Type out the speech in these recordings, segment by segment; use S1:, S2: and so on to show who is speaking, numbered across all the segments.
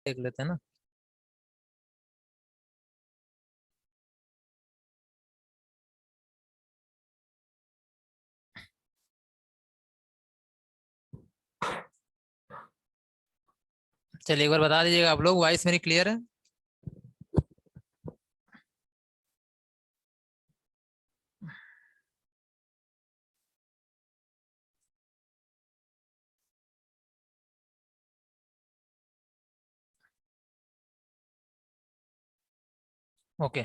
S1: देख लेते हैं ना। चलिए एक बार बता दीजिएगा आप लोग, वॉइस मेरी क्लियर है? ओके,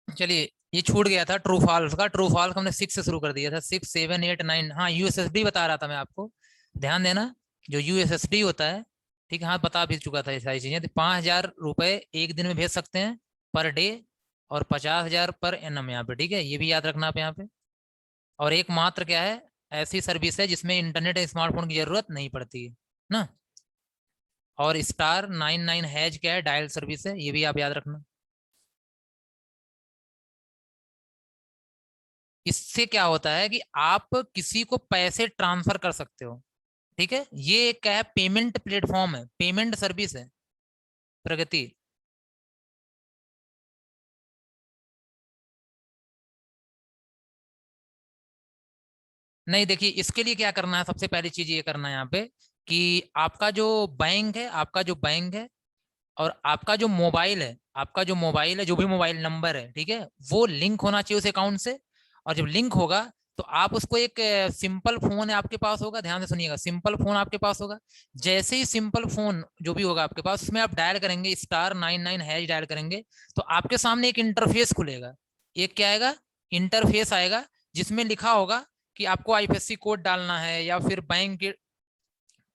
S1: चलिए ये छूट गया था ट्रू फॉल्स का। ट्रू फॉल्स हमने 6 से शुरू कर दिया था, 6 7 8 9। हाँ, यूएसएसडी बता रहा था मैं आपको, ध्यान देना। जो यूएसएसडी होता है, ठीक है, हाँ बता भी चुका था ये सारी चीजें। तो 5,000 रुपए एक दिन में भेज सकते हैं पर डे, और 50,000 पर एनम यहाँ पे, ठीक है, ये भी याद रखना आप यहाँ पे। और एक मात्र क्या है, ऐसी सर्विस है जिसमें इंटरनेट या स्मार्टफोन की जरूरत नहीं पड़ती है ना। और *99# क्या है, डायल सर्विस है, ये भी आप याद रखना। इससे क्या होता है कि आप किसी को पैसे ट्रांसफर कर सकते हो, ठीक है। ये एक क्या है, पेमेंट प्लेटफॉर्म है, पेमेंट सर्विस है प्रगति। नहीं, देखिए इसके लिए क्या करना है, सबसे पहली चीज ये करना है यहाँ पे कि आपका जो बैंक है, आपका जो बैंक है और आपका जो मोबाइल है, आपका जो मोबाइल है, जो भी मोबाइल नंबर है, ठीक है, वो लिंक होना चाहिए उस अकाउंट से। और जब लिंक होगा तो आप उसको एक सिंपल फोन है आपके पास होगा, ध्यान से सुनिएगा, सिंपल फोन आपके पास होगा। जैसे ही सिंपल फोन जो भी होगा आपके पास, उसमें आप डायल करेंगे, *99# डायल करेंगे, तो आपके सामने एक इंटरफेस खुलेगा। एक क्या आएगा, इंटरफेस आएगा, जिसमें लिखा होगा कि आपको आईएफएससी कोड डालना है या फिर बैंक की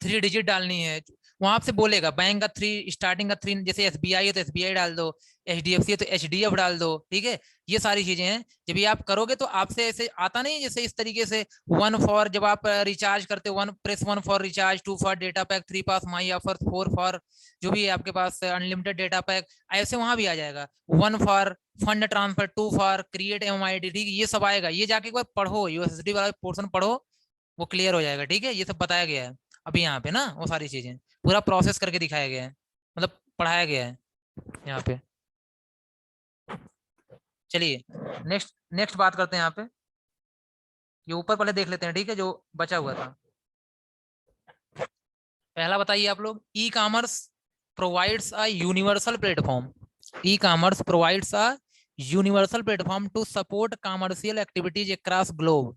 S1: 3 डिजिट डालनी है। वहां आपसे बोलेगा बैंक का 3, स्टार्टिंग का 3, जैसे एसबीआई है तो एसबीआई डाल दो, एचडीएफसी है तो एचडीएफ डाल दो, ठीक है। ये सारी चीजें हैं, जब ये आप करोगे तो आपसे ऐसे आता नहीं है, जैसे इस तरीके से वन फॉर, जब आप रिचार्ज करते हो, one press one for recharge, 2 for data pack, 3 pass my offer, 4 for जो भी है आपके पास अनलिमिटेड डेटा पैक, ऐसे वहां भी आ जाएगा। 1 for fund transfer, 2 for create MID, ठीक है, ये सब आएगा। ये जाके एक बार पढ़ो, यूएसएसडी वाला पोर्शन पढ़ो, वो क्लियर हो जाएगा, ठीक है। ये सब बताया गया है अभी यहाँ पे ना, वो सारी चीजें पूरा प्रोसेस करके दिखाया गया है, मतलब पढ़ाया गया है यहाँ पे। चलिए नेक्स्ट नेक्स्ट बात करते हैं यहाँ पे। ये ऊपर पहले देख लेते हैं, ठीक है, जो बचा हुआ था। पहला बताइए आप लोग, e commerce provides a universal platform. E commerce provides a universal platform to support commercial activities across globe.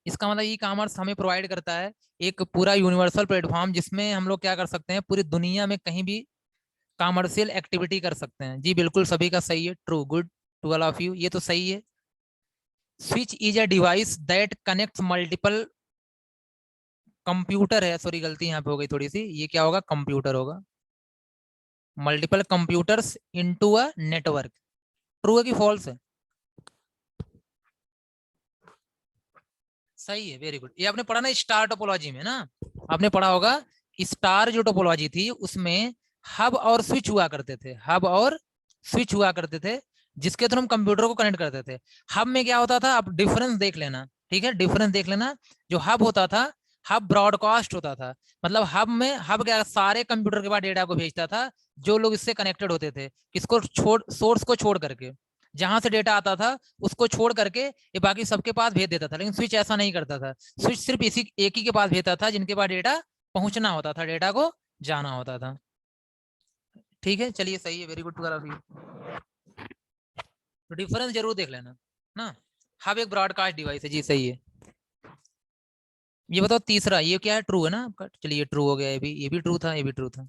S1: इसका मतलब ई कॉमर्स हमें प्रोवाइड करता है एक पूरा यूनिवर्सल प्लेटफॉर्म, जिसमें हम लोग क्या कर सकते हैं, पूरी दुनिया में कहीं भी कॉमर्शियल एक्टिविटी कर सकते हैं। जी बिल्कुल, सभी का सही है, true, good to all of you, ये तो सही है। Switch is a device that connects multiple, computer है, सॉरी गलती यहाँ पे हो गई थोड़ी सी, ये क्या होगा, कंप्यूटर होगा, multiple computers into a network. True है कि फॉल्स है? सही है, वेरी गुड। ये आपने पढ़ा ना स्टार टोपोलॉजी में ना, आपने पढ़ा होगा। स्टार जो टोपोलॉजी थी उसमें हब और स्विच हुआ करते थे, हब और स्विच हुआ करते थे, जिसके थ्रू हम कंप्यूटर को कनेक्ट करते थे। हब में क्या होता था, आप डिफरेंस देख लेना, ठीक है, डिफरेंस देख लेना। जो हब होता था, हब ब्रॉडकास्ट होता था, मतलब हब में, हब क्या सारे कंप्यूटर के पास डेटा को भेजता था, जो लोग इससे कनेक्टेड होते थे, किसको छोड़, सोर्स को छोड़ करके, जहां से डेटा आता था उसको छोड़ करके ये बाकी सबके पास भेज देता था। लेकिन स्विच ऐसा नहीं करता था, स्विच सिर्फ इसी एक ही के पास भेजता था जिनके पास डेटा पहुंचना होता था, डेटा को जाना होता था, ठीक है। चलिए सही है, वेरी गुड टू। तो डिफरेंस जरूर देख लेना ना। हब एक ब्रॉडकास्ट डिवाइस है, जी सही है। ये बताओ तीसरा, ये क्या है, ट्रू है ना आपका? चलिए ट्रू हो गया, ये भी ट्रू था, ये भी ट्रू था।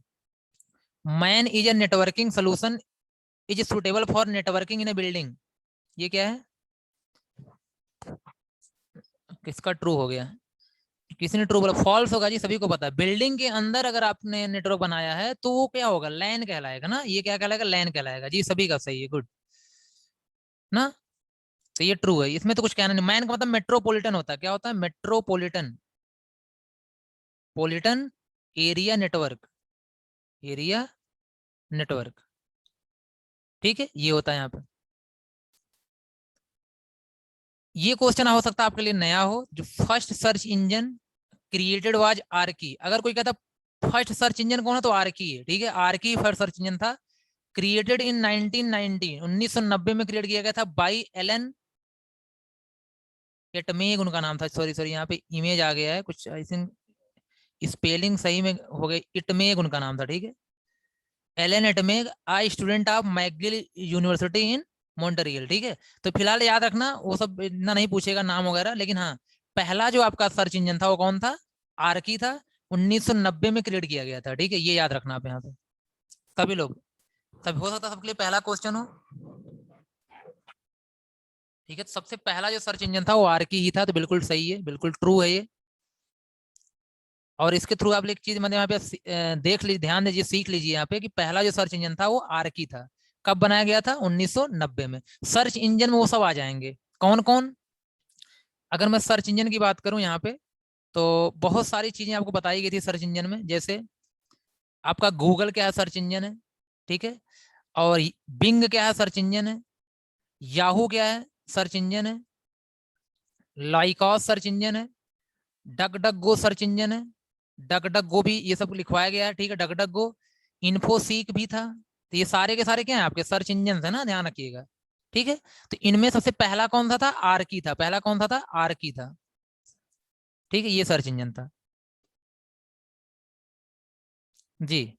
S1: Man is a networking solution is suitable for networking in A building. ये क्या है, किसका ट्रू हो गया? किसी ने ट्रू बोला, फॉल्स होगा जी, सभी को पता है। बिल्डिंग के अंदर अगर आपने नेटवर्क बनाया है तो वो क्या होगा, लैन कहलाएगा ना, ये क्या कहलाएगा, लैन कहलाएगा, जी सभी का सही है, गुड ना। तो ये ट्रू है, इसमें तो कुछ कहना नहीं। मैन का मतलब मेट्रोपॉलिटन होता है, क्या होता है, metropolitan, पॉलिटन area network, area network, ठीक है, ये होता है यहाँ पे। ये क्वेश्चन हो सकता है आपके लिए नया हो, जो first search engine created was Archie. अगर कोई कहता फर्स्ट सर्च इंजन कौन है? तो आर्की है, ठीक है, आर्की फर्स्ट सर्च इंजन था। क्रिएटेड इन 1990, 1990 में क्रिएट किया गया था बाई एलन एटमेग, उनका नाम था। सॉरी सॉरी, यहाँ पे इमेज आ गया है कुछ, आई थिंक स्पेलिंग सही में हो गई, इटमेग उनका नाम था, ठीक है। Alan Atmeg, I student of McGill University in Montreal, ठीक है। तो फिलहाल याद रखना, वो सब इतना नहीं पूछेगा नाम वगैरह, लेकिन हाँ, पहला जो आपका सर्च इंजन था वो कौन था? आर्की था। 1990 में क्रिएट किया गया था, ठीक है, ये याद रखना आप यहाँ पे सभी लोग। तब हो सकता है सबके लिए पहला क्वेश्चन हो, ठीक है। तो सबसे पहला जो सर्च इंजन था वो आर्की ही था, तो बिल्कुल सही है, बिल्कुल ट्रू है ये। और इसके थ्रू आप एक चीज मतलब यहाँ पे देख लीजिए, ध्यान दीजिए, सीख लीजिए यहाँ पे कि पहला जो सर्च इंजन था वो आर्की था। कब बनाया गया था? 1990 में। सर्च इंजन में वो सब आ जाएंगे, कौन कौन। अगर मैं सर्च इंजन की बात करूं यहाँ पे, तो बहुत सारी चीजें आपको बताई गई थी सर्च इंजन में, जैसे आपका गूगल क्या है, सर्च इंजन है, ठीक है। और बिंग क्या है, सर्च इंजन है। याहू क्या है, सर्च इंजन है। लाइकॉस सर्च इंजन है। Duck duck go search engine है। डक डक गो भी ये सब लिखवाया गया है, ठीक है, डक डक गो। इन्फोसीक भी था। तो ये सारे के सारे क्या है, आपके सर्च इंजन है ना, ध्यान रखिएगा, ठीक है। तो इनमें सबसे पहला कौन सा था? आर्की था। पहला कौन सा था? आर्की था, ठीक है, ये सर्च इंजन था जी।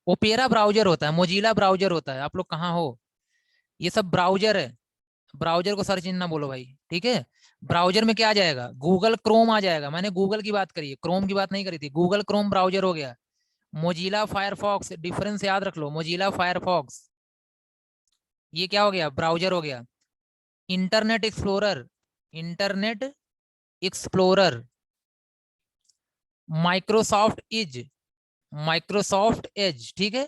S1: ओपेरा ब्राउजर होता है, मोजिला ब्राउजर होता है। आप लोग कहाँ हो? ये सब ब्राउजर है, ब्राउजर को सर्च इंजन ना बोलो भाई, ठीक है। ब्राउजर में क्या आ जाएगा? गूगल क्रोम आ जाएगा। मैंने गूगल की बात करी है, क्रोम की बात नहीं करी थी। गूगल क्रोम ब्राउजर हो गया। मोजिला फायरफॉक्स, डिफरेंस याद रख लो, मोजिला फायरफॉक्स ये क्या हो गया? ब्राउजर हो गया। Internet explorer, internet explorer. Microsoft is, Microsoft Edge, ठीक है।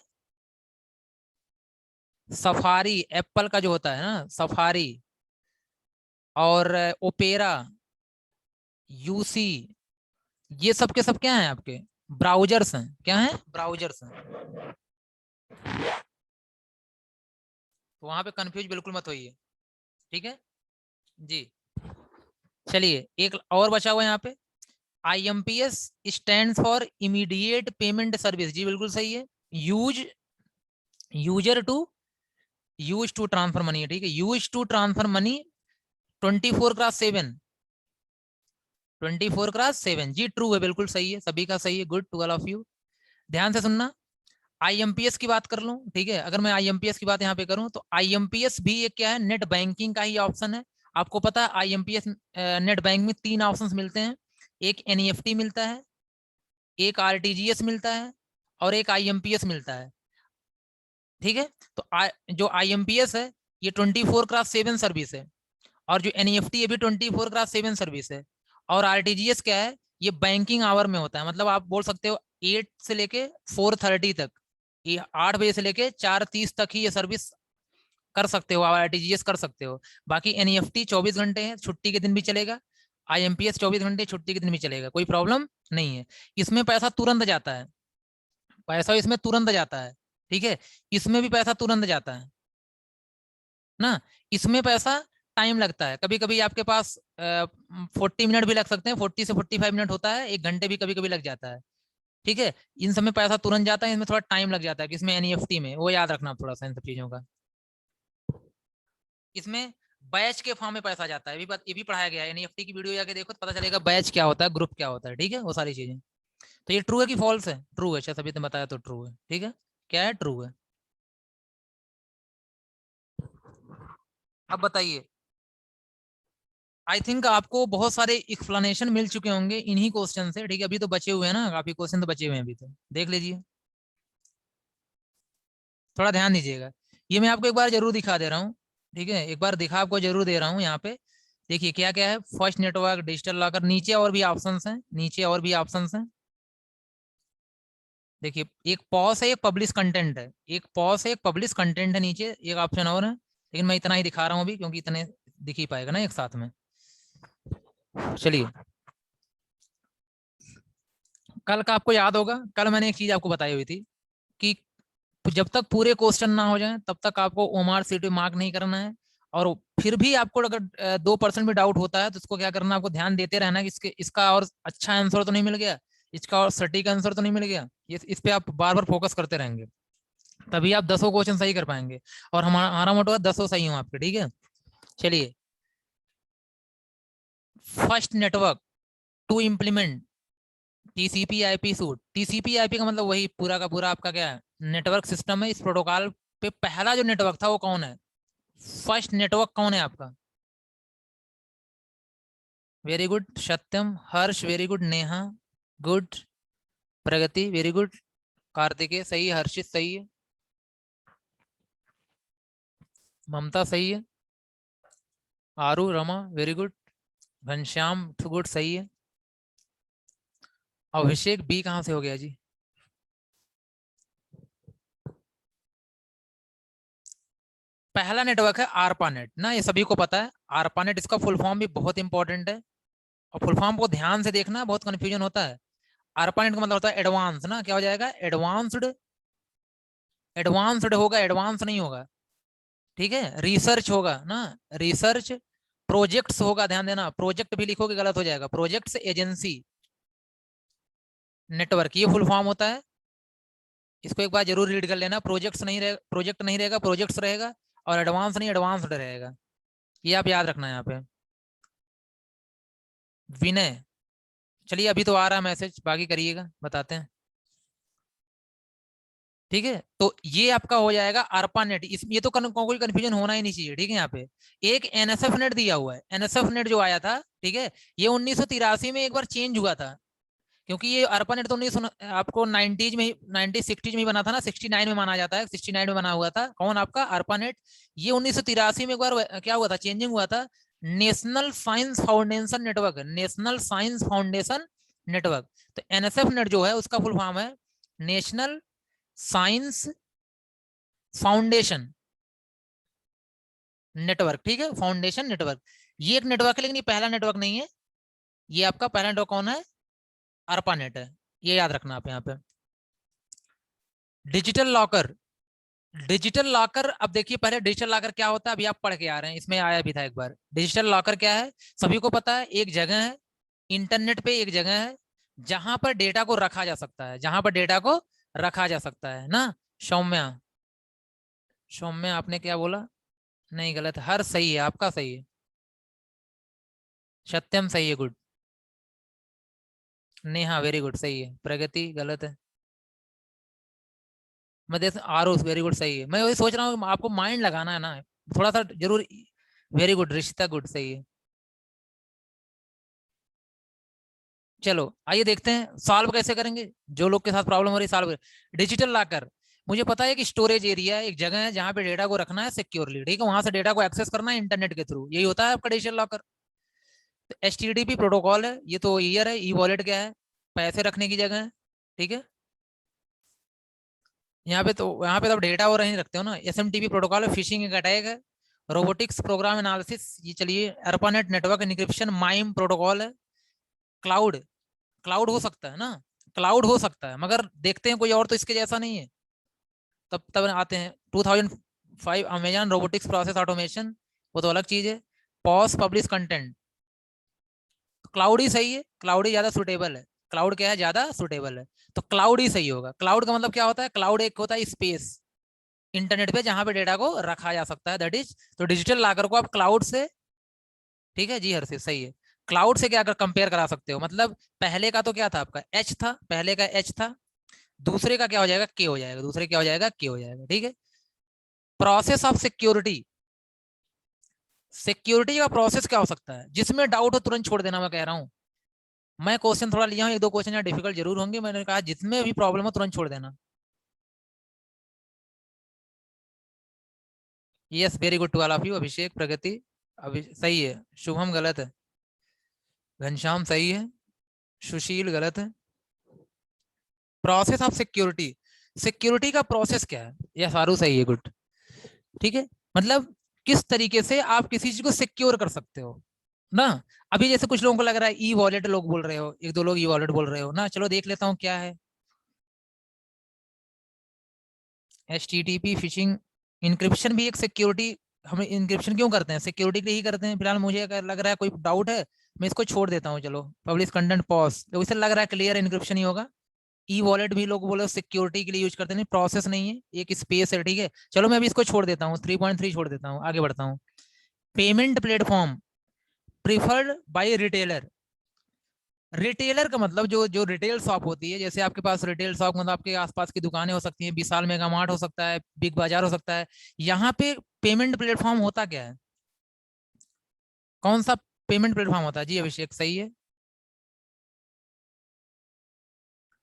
S1: सफारी, एप्पल का जो होता है ना, सफारी। और ओपेरा, यूसी, ये सब के सब क्या हैं आपके? ब्राउजर्स हैं। क्या हैं? ब्राउजर्स हैं। तो वहां पे कंफ्यूज बिल्कुल मत होइए, ठीक है जी। चलिए एक और बचा हुआ है यहाँ पे। IMPS stand for immediate payment service, जी बिल्कुल सही है। Use, user to, use to transfer money है, ठीक है, यूज टू ट्रांसफर मनी 24/7, 24/7, जी ट्रू है, बिल्कुल सही है, सभी का सही है, good to all of you. ध्यान से सुनना। IMPS की बात कर लूं, ठीक है, अगर मैं IMPS की बात यहाँ पे करूं, तो IMPS भी एक क्या है? नेट बैंकिंग का ही ऑप्शन है। आपको पता है IMPS नेट बैंक में तीन ऑप्शंस मिलते हैं। एक NEFT मिलता है, एक RTGS मिलता है, और एक IMPS मिलता है, ठीक है। तो जो IMPS है ये 24/7 सर्विस है, और जो NEFT है भी 24/7 सर्विस है। और RTGS क्या है? ये बैंकिंग आवर में होता है, मतलब आप बोल सकते हो 8 से लेके 4:30 तक, ये 8 बजे से लेके 4:30 तक ही ये सर्विस कर सकते हो, आप RTGS कर सकते हो। बाकी NEFT 24 घंटे है, छुट्टी के दिन भी चलेगा। IMPS 24 घंटे, छुट्टी के दिन भी चलेगा, कोई प्रॉब्लम नहीं है। इसमें पैसा तुरंत जाता है, पैसा इसमें तुरंत जाता है, ठीक है। इसमें भी पैसा तुरंत जाता है ना। इसमें पैसा टाइम लगता है, कभी कभी आपके पास 40 मिनट भी लग सकते हैं, 40 से 45 मिनट होता है, 1 घंटे भी कभी कभी लग जाता है, ठीक है। इन सब में पैसा तुरंत जाता है, इसमें थोड़ा टाइम लग जाता है, किसमें? NEFT में, वो याद रखना थोड़ा सा इन सब चीजों का। इसमें बैच के फॉर्म में पैसा जाता है, ये भी पढ़ाया गया है। NEFT की वीडियो जाके देखो तो पता चलेगा बैच क्या होता है, ग्रुप क्या होता है, ठीक है, वो सारी चीजें। तो ये ट्रू है कि फॉल्स है? ट्रू है, शायद अभी तो बताया, तो ट्रू है, ठीक है। क्या है? ट्रू है। अब बताइए। आई थिंक आपको बहुत सारे एक्सप्लेनेशन मिल चुके होंगे इन्हीं क्वेश्चन से, ठीक है। अभी तो बचे हुए हैं ना, काफी क्वेश्चन तो बचे हुए हैं, अभी तो देख लीजिए, थोड़ा ध्यान दीजिएगा। ये मैं आपको एक बार जरूर दिखा दे रहा हूँ, ठीक है, एक बार दिखा आपको जरूर दे रहा हूँ यहाँ पे। देखिए क्या क्या है, फर्स्ट नेटवर्क, डिजिटल लॉकर, नीचे और भी ऑप्शंस हैं, नीचे और भी ऑप्शंस हैं। देखिए एक पॉज है, एक पब्लिश कंटेंट है, एक पॉज है, एक पब्लिश कंटेंट है, नीचे एक ऑप्शन और है, लेकिन मैं इतना ही दिखा रहा हूँ अभी, क्योंकि इतने दिख ही पाएगा ना एक साथ में। चलिए, कल का आपको याद होगा, कल मैंने एक चीज आपको बताई हुई थी कि जब तक पूरे क्वेश्चन ना हो जाए तब तक आपको OMR CT मार्क नहीं करना है। और फिर भी आपको अगर 2% भी डाउट होता है तो इसको क्या करना, आपको ध्यान देते रहना कि इसका और अच्छा आंसर तो नहीं मिल गया, इसका और सटीक आंसर तो नहीं मिल गया। ये इस पे आप बार बार फोकस करते रहेंगे, तभी आप 10 क्वेश्चन सही कर पाएंगे। और हमारा मोटो है 10 सही हो आपके, ठीक है। चलिए, first network to implement TCP IP suite. TCP IP का मतलब वही पूरा का पूरा आपका क्या है, नेटवर्क सिस्टम है। इस प्रोटोकॉल पे पहला जो नेटवर्क था वो कौन है, फर्स्ट नेटवर्क कौन है आपका? Very good Satyam, Harsh very good, Neha good, Pragati very good, Kartikeya सही है, हर्षित सही है, ममता सही है, Aaru Rama very good, Ghanshyam good सही है, अभिषेक बी कहाँ से हो गया जी? पहला नेटवर्क है आरपानेट ना, ये सभी को पता है। आरपानेट, इसका फुल फॉर्म भी बहुत इंपॉर्टेंट है, और फुल फॉर्म को ध्यान से देखना, बहुत कंफ्यूजन होता है। आरपानेट का मतलब होता है एडवांस ना, क्या हो जाएगा एडवांस्ड, एडवांस्ड होगा, एडवांस नहीं होगा, ठीक है। रिसर्च होगा ना, रिसर्च प्रोजेक्ट्स होगा, ध्यान देना, प्रोजेक्ट भी लिखोगे गलत हो जाएगा, प्रोजेक्ट्स एजेंसी नेटवर्क, ये फुल फॉर्म होता है। इसको एक बार जरूर रीड कर लेना, प्रोजेक्ट्स नहीं रहेगा, प्रोजेक्ट नहीं रहेगा, प्रोजेक्ट्स रहेगा, और एडवांस नहीं एडवांस्ड रहेगा, ये आप याद रखना है यहाँ पे। विनय, चलिए अभी तो आ रहा है मैसेज, बाकी करिएगा, बताते हैं, ठीक है। तो ये आपका हो जाएगा ARPANET। इस ये तो कोई कंफ्यूजन होना ही नहीं चाहिए, ठीक है। यहाँ पे एक एनएसएफ नेट दिया हुआ है, एनएसएफ नेट जो आया था, ठीक है, ये 1983 में एक बार चेंज हुआ था, क्योंकि ये ARPANET तो उन्नीस आपको 90s में, 90 60s में ही बना था ना, 69 में माना जाता है, 69 में बना हुआ था कौन आपका ARPANET। ये 1983 में एक बार क्या हुआ था, चेंजिंग हुआ था, national science foundation network, national science foundation network. तो एनएसएफ नेट जो है उसका फुल फॉर्म है नेशनल साइंस फाउंडेशन नेटवर्क, ठीक है, फाउंडेशन नेटवर्क। ये एक नेटवर्क है, लेकिन ये पहला नेटवर्क नहीं है। ये आपका पहला नेटवर्क कौन है, ARPANET है, ये याद रखना आप यहाँ पे। डिजिटल लॉकर, डिजिटल लॉकर, अब देखिए पहले डिजिटल लॉकर क्या होता है, अभी आप पढ़ के आ रहे हैं, इसमें आया भी था एक बार। डिजिटल लॉकर क्या है, सभी को पता है, एक जगह है इंटरनेट पे, एक जगह है जहां पर डेटा को रखा जा सकता है, जहां पर डेटा को रखा जा सकता है ना। सौम्या, सौम्या आपने क्या बोला, नहीं गलत है, हर सही है, आपका सही है, सत्यम सही है, गुड, नेहा वेरी गुड सही है, प्रगति गलत है, मैं देख आरुष वेरी गुड सही है। मैं वही सोच रहा हूँ आपको माइंड लगाना है ना, थोड़ा सा जरूर। वेरी गुड रिश्ता गुड सही है। चलो आइए देखते हैं सॉल्व कैसे करेंगे, जो लोग के साथ प्रॉब्लम हो रही सॉल्व। डिजिटल लॉकर, मुझे पता है कि स्टोरेज एरिया है, एक जगह है जहां पे डेटा को रखना है सिक्योरली, ठीक है, वहां से डेटा को एक्सेस करना है इंटरनेट के थ्रू, यही होता है आपका डिजिटल लॉकर। तो HTTP प्रोटोकॉल है, ये तो ईयर है, ई वॉलेट क्या है, पैसे रखने की जगह है, ठीक है। यहाँ पे तो डेटा और नहीं रखते हो ना। SMTP प्रोटोकॉल है, फिशिंग एक अटैक है। रोबोटिक्स प्रोग्राम एनालिसिस, ये चलिए ARPANET network encryption, mime protocol है। क्लाउड, क्लाउड हो सकता है ना, क्लाउड हो सकता है, मगर देखते हैं कोई और तो इसके जैसा नहीं है। तब तब आते हैं 2005 अमेजन रोबोटिक्स प्रोसेस ऑटोमेशन, वो तो अलग चीज है। पॉज पब्लिश कंटेंट, क्लाउड ही सही है, क्लाउड ही ज्यादा सुटेबल है, क्लाउड क्या है ज्यादा सुटेबल है, तो क्लाउड ही सही होगा। क्लाउड का मतलब क्या होता है, क्लाउड एक होता है स्पेस इंटरनेट पे जहां पे डेटा को रखा जा सकता है, दैट इज। तो डिजिटल लॉकर को आप क्लाउड से, ठीक है जी हर्षित सही है, क्लाउड से क्या कर कंपेयर करा सकते हो, मतलब पहले का तो क्या था आपका एच था, पहले का एच था, दूसरे का क्या हो जाएगा के हो जाएगा, दूसरे क्या हो जाएगा के हो जाएगा, ठीक है। प्रोसेस ऑफ सिक्योरिटी, सिक्योरिटी का प्रोसेस क्या हो सकता है, जिसमें डाउट हो तुरंत छोड़ देना, मैं कह रहा हूं। मैं क्वेश्चन थोड़ा लिया हूं, एक दो क्वेश्चन यहाँ डिफिकल्ट जरूर होंगे, मैंने कहा जिसमें भी प्रॉब्लम हो तुरंत छोड़ देना। Yes very good to all of you, Abhishek Pragati, अभी सही है, शुभम गलत है, घनश्याम सही है, सुशील गलत है। प्रोसेस ऑफ सिक्योरिटी, सिक्योरिटी का प्रोसेस क्या है, यह सारू सही है, गुड, ठीक है। मतलब किस तरीके से आप किसी चीज को सिक्योर कर सकते हो ना। अभी जैसे कुछ लोगों को लग रहा है ई वॉलेट लोग बोल रहे हो, एक दो लोग ई वॉलेट बोल रहे हो ना, चलो देख लेता हूँ क्या है। HTTP फिशिंग इंक्रिप्शन भी एक सिक्योरिटी, हम इंक्रिप्शन क्यों करते हैं, सिक्योरिटी के लिए ही करते हैं। फिलहाल मुझे अगर लग रहा है कोई डाउट है मैं इसको छोड़ देता हूँ, चलो पब्लिश कंटेंट पॉज, तो इसे लग रहा है क्लियर इनक्रिप्शन ही होगा। ई वॉलेट भी लोग बोले सिक्योरिटी के लिए यूज करते हैं, प्रोसेस नहीं है, एक स्पेस है, ठीक है। चलो मैं अभी इसको छोड़ देता हूँ, 3.3 छोड़ देता हूँ, आगे बढ़ता हूँ। Payment platform preferred by retailer. Retailer का मतलब जो जो रिटेल शॉप होती है, जैसे आपके पास रिटेल शॉप मतलब आपके आसपास की दुकानें हो सकती हैं, विशाल मेगा मार्ट हो सकता है, बिग बाजार हो सकता है। यहाँ पे पेमेंट प्लेटफॉर्म होता क्या है, कौन सा पेमेंट प्लेटफॉर्म होता है? जी अभिषेक सही है।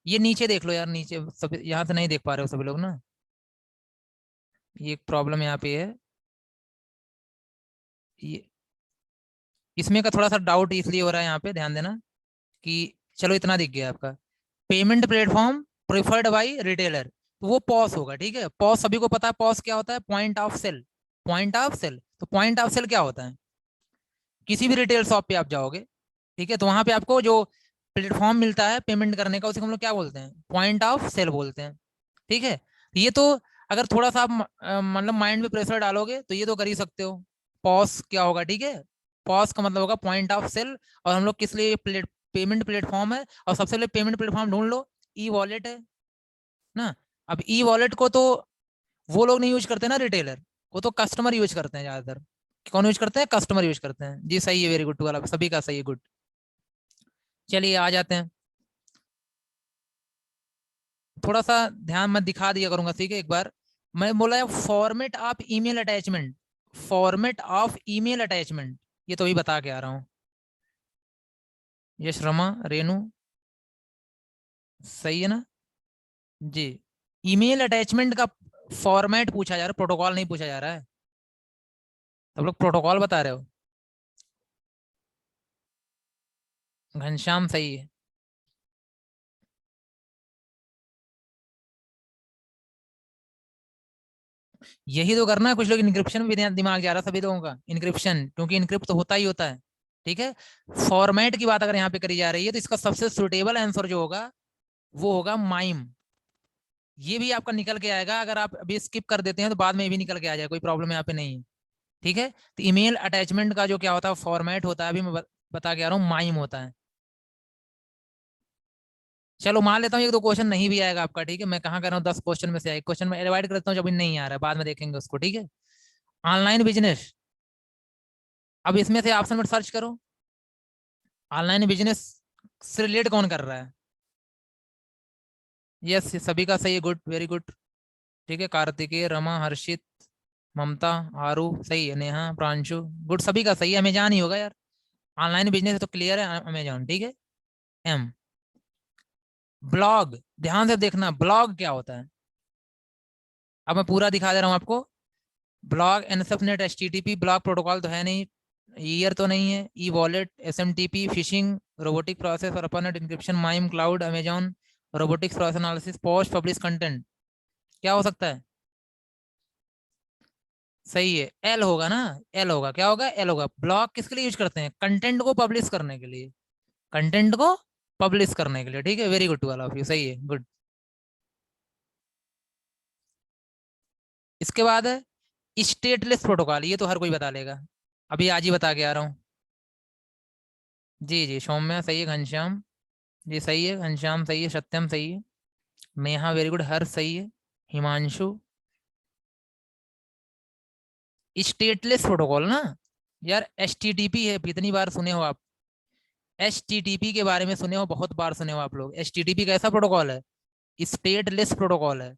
S1: ये नीचे देख लो यार, नीचे सब यहाँ से नहीं देख पा रहे हो सभी लोग ना, ये एक प्रॉब्लम यहाँ पे है। ये इसमें का थोड़ा सा डाउट इसलिए हो रहा है यहाँ पे, ध्यान देना कि चलो इतना दिख गया आपका। Payment platform preferred by retailer, तो वो पॉस होगा, ठीक है। पॉस सभी को पता है, पॉस क्या होता है, point of sale. Point of sale, तो पॉइंट ऑफ सेल क्या होता है, किसी भी रिटेल शॉप पे आप जाओगे, ठीक है, तो वहां पे आपको जो प्लेटफॉर्म मिलता है पेमेंट करने का, उसे हम लोग क्या बोलते हैं, पॉइंट ऑफ सेल बोलते हैं, ठीक है। ये तो अगर थोड़ा सा आप मतलब माइंड में प्रेशर डालोगे तो ये तो कर ही सकते हो। पॉस क्या होगा, ठीक है, पॉस का मतलब होगा पॉइंट ऑफ सेल। और हम लोग किस लिए पेमेंट प्लेटफॉर्म है, और सबसे पहले पेमेंट प्लेटफॉर्म ढूंढ लो, ई वॉलेट है ना। अब ई वॉलेट को तो वो लोग नहीं यूज करते ना रिटेलर, वो तो कस्टमर यूज करते हैं ज्यादातर। कौन यूज करते हैं, कस्टमर यूज करते हैं, जी सही है, वेरी गुड वाला सभी का सही है, गुड। चलिए आ जाते हैं, थोड़ा सा ध्यान मैं दिखा दिया करूंगा, ठीक है। एक बार मैं बोला है format of email attachment, format of email attachment, ये तो अभी बता के आ रहा हूँ। यश रमा रेनू सही है ना जी। ईमेल अटैचमेंट का फॉर्मेट पूछा जा रहा है, प्रोटोकॉल नहीं पूछा जा रहा है, सब लोग प्रोटोकॉल बता रहे हो। घनश्याम सही है। यही तो करना है, कुछ लोग इनक्रिप्शन में भी दिमाग जा रहा है सभी लोगों का, इनक्रिप्शन, क्योंकि इनक्रिप्ट तो होता ही होता है, ठीक है। फॉर्मेट की बात अगर यहाँ पे करी जा रही है, तो इसका सबसे सुटेबल आंसर जो होगा वो होगा माइम। ये भी आपका निकल के आएगा, अगर आप अभी स्किप कर देते हैं तो बाद में भी निकल के आ जाए, कोई प्रॉब्लम यहाँ पे नहीं है, ठीक है। तो ईमेल अटैचमेंट का जो क्या होता है फॉर्मेट होता है, अभी मैं बता के आ रहा हूँ, माइम होता है। चलो मान लेता हूँ एक दो क्वेश्चन नहीं भी आएगा आपका, ठीक है, मैं कहाँ कर रहा हूँ 10 क्वेश्चन में से एक क्वेश्चन में एवॉइड कर देता हूँ, जब नहीं आ रहा है बाद में देखेंगे उसको, ठीक है। ऑनलाइन बिजनेस, अब इसमें से ऑप्शन में सर्च करो, ऑनलाइन बिजनेस से रिलेट कौन कर रहा है। यस सभी का सही है, गुड वेरी गुड, ठीक है। कार्तिकेय, रमा, हर्षित, ममता, आरू सही है, नेहा, प्रांशु गुड, सभी का सही है, अमेजॉन ही होगा यार, ऑनलाइन बिजनेस तो क्लियर है, अमेजॉन, ठीक है। एम, ब्लॉग, ध्यान से देखना ब्लॉग क्या होता है, अब मैं पूरा दिखा दे रहा हूँ आपको। Blog NSFNET HTTP blog protocol तो है नहीं, ईयर तो नहीं है, e wallet, SMTP, phishing, robotic process और ARPANET encryption, MIME, cloud, Amazon, robotics process analysis, post publish content, क्या हो सकता है, सही है, एल होगा ना। एल होगा, क्या होगा, एल होगा। ब्लॉग किसके लिए यूज करते हैं, कंटेंट को पब्लिश करने के लिए, कंटेंट को पब्लिश करने के लिए, ठीक है, वेरी गुड वाला ऑफ यू, सही है, गुड। इसके बाद है स्टेटलेस प्रोटोकॉल, ये तो हर कोई बता लेगा, अभी आज ही बता के आ रहा हूँ। जी जी सौम्या सही है, घनश्याम जी सही है, घनश्याम सही है, सत्यम सही है, नेहा वेरी गुड, हर्ष सही है, हिमांशु। स्टेटलेस प्रोटोकॉल ना, यार एच टी टी पी है, कितनी बार सुने हो आप, एच टी टी पी के बारे में सुने हो, बहुत बार सुने हो आप लोग। एच टी टी पी कैसा प्रोटोकॉल है, स्टेटलेस प्रोटोकॉल है।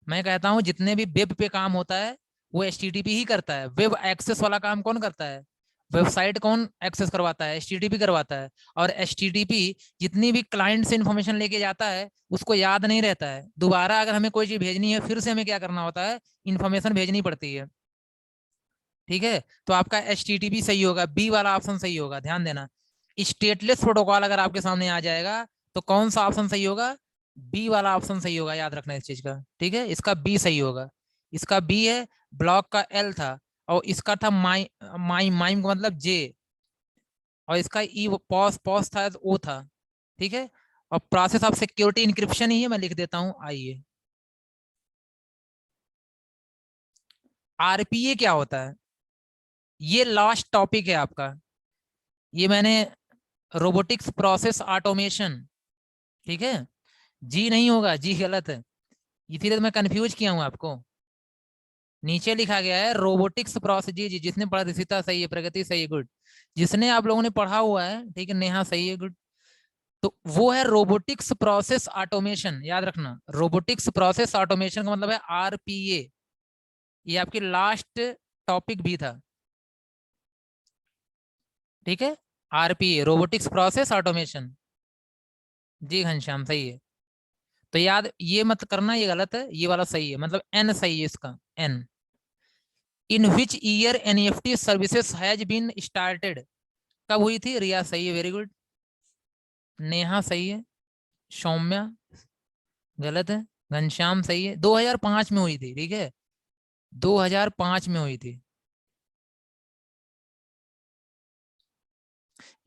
S1: मैं कहता हूँ जितने भी वेब पे काम होता है वो एच टी टी पी ही करता है, वेब एक्सेस वाला काम कौन करता है, वेबसाइट कौन एक्सेस करवाता है, एच टी टी पी करवाता है। और एच टी टी पी जितनी भी क्लाइंट से इंफॉर्मेशन लेके जाता है उसको याद नहीं रहता है, दोबारा अगर हमें कोई चीज भेजनी है फिर से हमें क्या करना होता है, इन्फॉर्मेशन भेजनी पड़ती है, ठीक है। तो आपका एच टी टी पी सही होगा, बी वाला ऑप्शन सही होगा, ध्यान देना। स्टेटलेस प्रोटोकॉल अगर आपके सामने आ जाएगा तो कौन सा ऑप्शन सही होगा, बी वाला ऑप्शन सही होगा, याद रखना इस चीज का, ठीक है, इसका बी सही होगा। इसका बी है, ब्लॉक का एल था, और इसका था माइम का मतलब जे, और इसका ई पॉस पॉस था तो ओ था, ठीक है। और प्रोसेस ऑफ सिक्योरिटी इंक्रिप्शन ही है, मैं लिख देता हूँ, आइए। आरपीए क्या होता है, ये लास्ट टॉपिक है आपका, ये मैंने रोबोटिक्स प्रोसेस ऑटोमेशन, ठीक है। जी नहीं होगा, जी गलत है, इसीलिए तो मैं कंफ्यूज किया हूँ आपको। नीचे लिखा गया है रोबोटिक्स प्रोसेस, जी जी, जिसने पढ़ा रिसिता सही है, प्रगति सही है, गुड। जिसने आप लोगों ने पढ़ा हुआ है, ठीक है, नेहा सही है, गुड। तो वो है रोबोटिक्स प्रोसेस ऑटोमेशन, याद रखना, रोबोटिक्स प्रोसेस ऑटोमेशन का मतलब है आरपीए। ये आपकी लास्ट टॉपिक भी था, ठीक है, आरपीए, रोबोटिक्स प्रोसेस ऑटोमेशन। जी घनश्याम सही है। तो याद ये मत करना, ये गलत है, ये वाला सही है, मतलब एन सही है इसका, N. In which year NEFT services has been started, कब हुई थी? रिया सही है, वेरी गुड। नेहा सही है। सौम्या गलत है। घनश्याम सही है, 2005 में हुई थी, ठीक है, 2005 में हुई थी।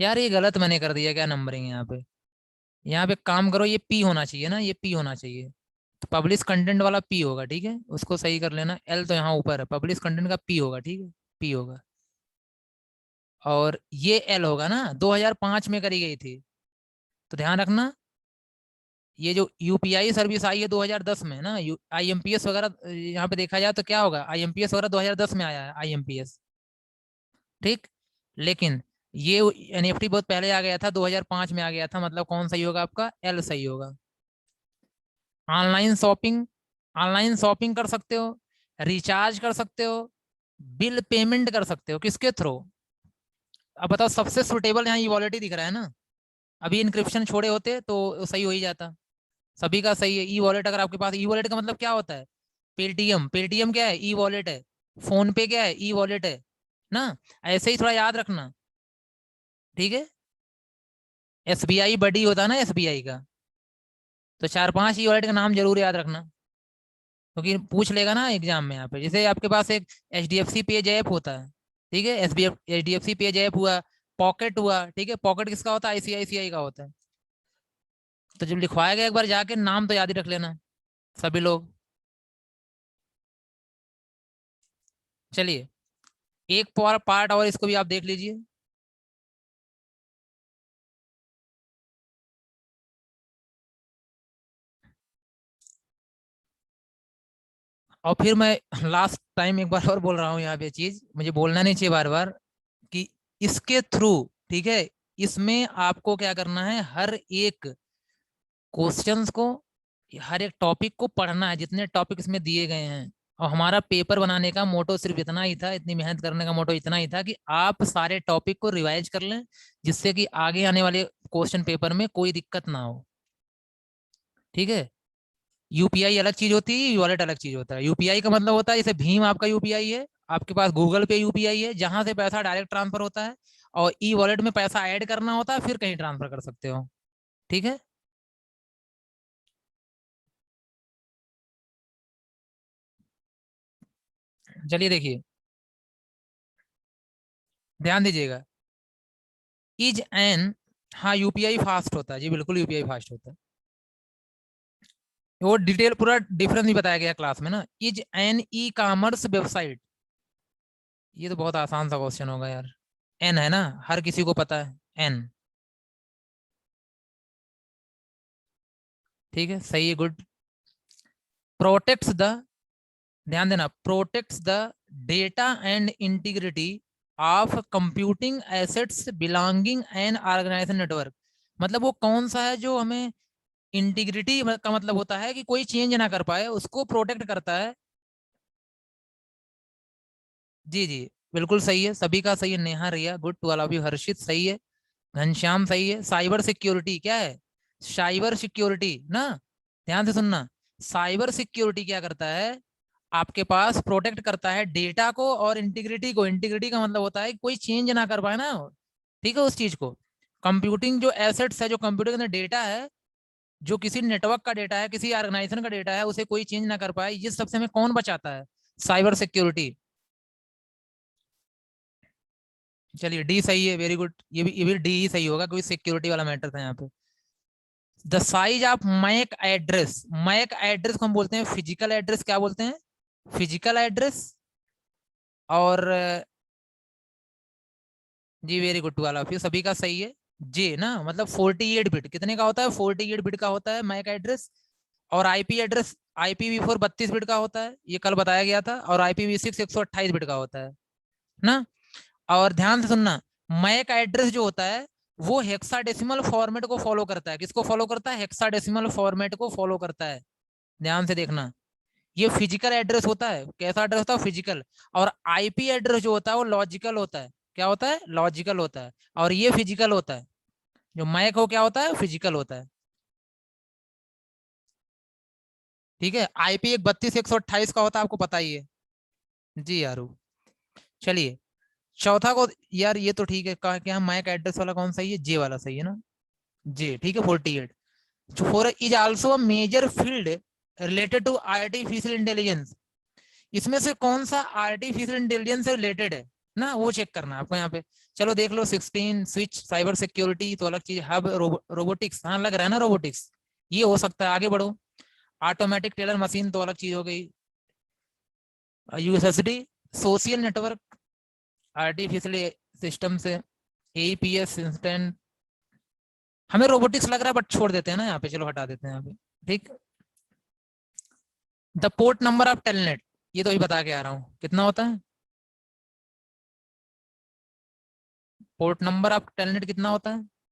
S1: यार ये गलत मैंने कर दिया, क्या नंबरिंग है यहाँ पे? यहाँ पे काम करो, ये पी होना चाहिए ना, ये पी होना चाहिए। तो पब्लिश कंटेंट वाला पी होगा, ठीक है, उसको सही कर लेना। एल तो यहाँ ऊपर है, पब्लिश कंटेंट का पी होगा, ठीक है, पी होगा। और ये एल होगा ना, 2005 में करी गई थी, तो ध्यान रखना। ये जो यूपीआई सर्विस आई है 2010 में ना, आईएमपीएस वगैरह यहाँ पे देखा जाए तो क्या होगा, आईएमपीएस वगैरह 2010 में आया है, आईएमपीएस, ठीक। लेकिन ये एनईएफटी बहुत पहले आ गया था, 2005 में आ गया था, मतलब कौन सही होगा आपका? एल सही होगा। ऑनलाइन शॉपिंग, ऑनलाइन शॉपिंग कर सकते हो, रिचार्ज कर सकते हो, बिल पेमेंट कर सकते हो, किसके थ्रू? अब बताओ, सबसे सुटेबल यहाँ ई वॉलेट ही दिख रहा है ना। अभी इंक्रिप्शन छोड़े होते तो सही हो ही जाता। सभी का सही है, ई वॉलेट। अगर आपके पास, ई वॉलेट का मतलब क्या होता है? पेटीएम, पेटीएम क्या है? ई वॉलेट है। फोन पे क्या है? ई वॉलेट है ना। ऐसे ही थोड़ा याद रखना, ठीक है। एसबीआई बडी होता है ना, एसबीआई का। तो 4-5 ई वॉलेट का नाम जरूर याद रखना, क्योंकि पूछ लेगा ना एग्जाम में यहाँ पे। जैसे आपके पास एक H D F C PayZapp होता है, ठीक है, H D F C PayZapp हुआ, पॉकेट हुआ, ठीक है, पॉकेट किसका होता है? आईसीआईसीआई का होता है। तो जब लिखवाएगा एक बार जाके, नाम तो याद ही रख लेना सभी लोग। चलिए, एक पार्ट और इसको भी आप देख लीजिए। और फिर मैं लास्ट टाइम एक बार और बोल रहा हूँ यहाँ पे, चीज मुझे बोलना नहीं चाहिए बार बार, कि इसके थ्रू, ठीक है, इसमें आपको क्या करना है, हर एक क्वेश्चंस को, हर एक टॉपिक को पढ़ना है, जितने टॉपिक इसमें दिए गए हैं। और हमारा पेपर बनाने का मोटो सिर्फ इतना ही था, इतनी मेहनत करने का मोटो इतना ही था कि आप सारे टॉपिक को रिवाइज कर लें, जिससे कि आगे आने वाले क्वेश्चन पेपर में कोई दिक्कत ना हो, ठीक है। यूपीआई अलग चीज होती है, वॉलेट अलग चीज होता है। यूपीआई का मतलब होता है, जैसे भीम आपका यूपीआई है, आपके पास गूगल पे यूपीआई है, जहां से पैसा डायरेक्ट ट्रांसफर होता है। और ई वॉलेट में पैसा ऐड करना होता है, फिर कहीं ट्रांसफर कर सकते हो, ठीक है। चलिए देखिए, ध्यान दीजिएगा। इज एन, हाँ यूपीआई फास्ट होता है जी, बिल्कुल यूपीआई फास्ट होता है। वो डिटेल पूरा डिफरेंस भी बताया गया क्लास में ना। Is an e commerce website, ये तो बहुत आसान सा क्वेश्चन होगा यार। एन है ना, हर किसी को पता है, एन, ठीक है, सही है, गुड। प्रोटेक्ट्स द, ध्यान देना, protects the data and integrity of computing assets belonging an organization network. मतलब वो कौन सा है जो हमें, इंटीग्रिटी का मतलब होता है कि कोई चेंज ना कर पाए, उसको प्रोटेक्ट करता है। जी जी, बिल्कुल सही है, सभी का सही है। Neha, Riya good, to all of you. Harshit सही है। घनश्याम सही है। साइबर सिक्योरिटी क्या है? साइबर सिक्योरिटी ना, ध्यान से सुनना। साइबर सिक्योरिटी क्या करता है? आपके पास प्रोटेक्ट करता है डेटा को और इंटीग्रिटी को। इंटीग्रिटी का मतलब होता है कि कोई चेंज ना कर पाए ना, ठीक है, उस चीज को। कंप्यूटिंग जो एसेट्स है, जो कंप्यूटर के अंदर डेटा है, जो किसी नेटवर्क का डेटा है, किसी ऑर्गेनाइजेशन का डेटा है, उसे कोई चेंज ना कर पाए, ये सबसे हमें कौन बचाता है? Cyber security. चलिए, डी सही है, वेरी गुड। ये भी डी ही सही होगा, क्योंकि सिक्योरिटी वाला मैटर था यहाँ पे। The size of MAC address, MAC address को हम बोलते हैं फिजिकल एड्रेस, क्या बोलते हैं? Physical address. और जी very good, to all of you, सभी का सही है। जे ना, मतलब 48 बिट, कितने का होता है, 48 बिट का होता है मैक एड्रेस। और आईपी एड्रेस, IPv4 32 बिट का होता है, ये कल बताया गया था। और IPv6 128 बिट का होता है ना। और ध्यान से सुनना, मैक एड्रेस जो होता है वो हेक्साडेसिमल फॉर्मेट को फॉलो करता है। किसको फॉलो करता है, हेक्साडेसिमल फॉर्मेट को फॉलो करता है। ध्यान से देखना, ये फिजिकल एड्रेस होता है। कैसा एड्रेस होता है, फिजिकल। और आईपी एड्रेस जो होता है वो लॉजिकल होता है। क्या होता है, लॉजिकल होता है। और ये फिजिकल होता है। जो मैक हो क्या होता है, फिजिकल होता है। ठीक है, आईपी एक 32 128 का होता है, आपको पता ही है। जी यारू, चलिए चौथा को। यार ये तो ठीक है, कहा कि हम मैक एड्रेस वाला कौन सही है, जे वाला सही है ना। जे ठीक है, 48। Four is also a major field related to artificial intelligence. इसमें से कौन सा आर्टिफिशियल इंटेलिजेंस से रिलेटेड है ना, वो चेक करना है आपको यहाँ पे। चलो देख लो, 16 स्विच, साइबर सिक्योरिटी तो अलग चीज, हब रोबोटिक्स, हाँ लग रहा है ना रोबोटिक्स, ये हो सकता है। आगे बढ़ो, ऑटोमेटिक टेलर मशीन तो अलग चीज हो गई। USSD, social network, artificial system से, एपीएस इंस्टेंट। हमें रोबोटिक्स लग रहा है बट छोड़ देते हैं ना यहाँ पे, चलो हटा देते हैं यहाँ पे। ठीक। The port number of telnet, ये तो ही बता के आ रहा हूँ, कितना होता है पोर्ट नंबर ऑफ टेलनेट, कितना होता है।